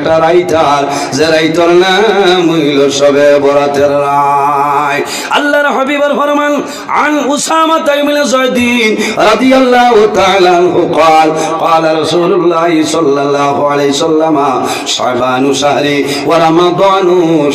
একটা রাইতার, যে রাইতর নাম হইল সবে বরাতের রাত। আল্লাহর হাবিবের ফরমান, আন উসামা ইবনে যায়দিন রাদিয়াল্লাহু তাআলা আনহু قال قال رسول الله صلى الله عليه وسلم শাবান শাহরি ওয়া রমাদান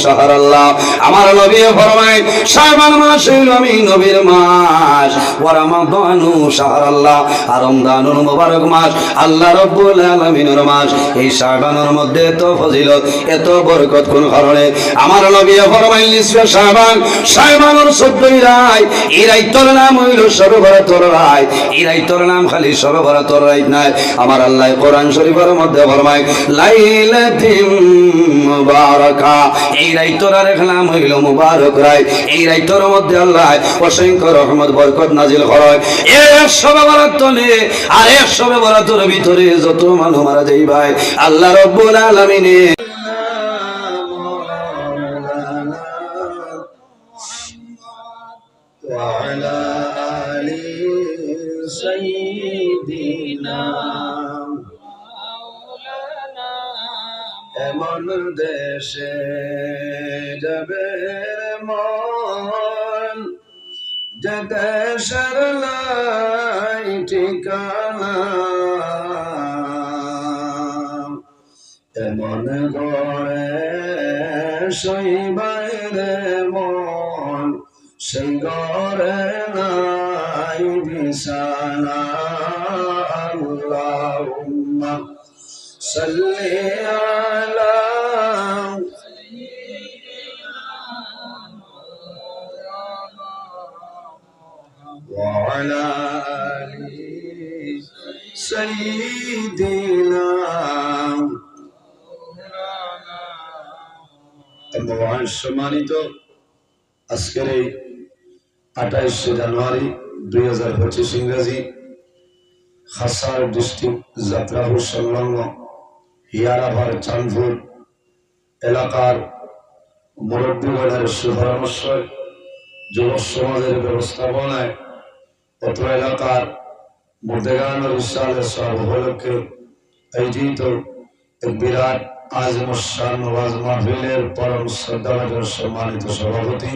শাহর আল্লাহ। আমার নবী ফরমায় শাবান মাস হইল আমি নবীর মাস, ওয়া রমাদান শাহর আল্লাহ, আর রমজানুল মুবারক মাস আল্লাহ রাব্বুল আলামিনের মাস। এই শাবানের মধ্যে এত ফজিলত এত বরকত কোন কারণে? আমার নবী ফরমায় নিসফে শাবান, শাবানের 14 রাত, এই রাতের নাম হইল শবে বরাতের রাত। এই রাতের নাম খালি শবে বরাতের রাত নয়, আমার আল্লাহ কোরআন শরীফের মধ্যে ফরমায় লাইলাতুম মুবারাকা, এই রাতের আরেক নাম হইল মুবারক রাত। এই রাতের মধ্যে আল্লাহ অসংখ্য রহমত বরকত নাজিল করে। এক শবে বরাত তলে আর এক শবে বরাতের ভিতরে যত মানুষ মারা যাই ভাই, আল্লাহ রাব্বুল আলামিনের وعلى آل سيدنا এমন দেশে যাবে মন, যে দেশের লাই ঠিকানা, এমন ঘরে শৈবাইরে মন, সেই ঘরে নাই বিছানা। আল্লাহুম্মা সাল্লি আলা ওয়া আলা আলি সাইয়্যিদিনা। সম্মানিত, আজকের এই 28 জানুয়ারি 2025 ইংরেজি খাসার ডিস্ট্রিক্ট যাত্রাপুর সংলগ্ন হিয়ারাভার চাঁদপুর এলাকার মুরব্বীগণের সুপরামর্শ, যুব সমাজের ব্যবস্থাপনায় অত্র এলাকার মুর্দেগান ইসলামের সব উপলক্ষে আয়োজিত এক বিরাট আজম শান ওয়াজ মাহফিলের পরম শ্রদ্ধাভাজন সম্মানিত সভাপতি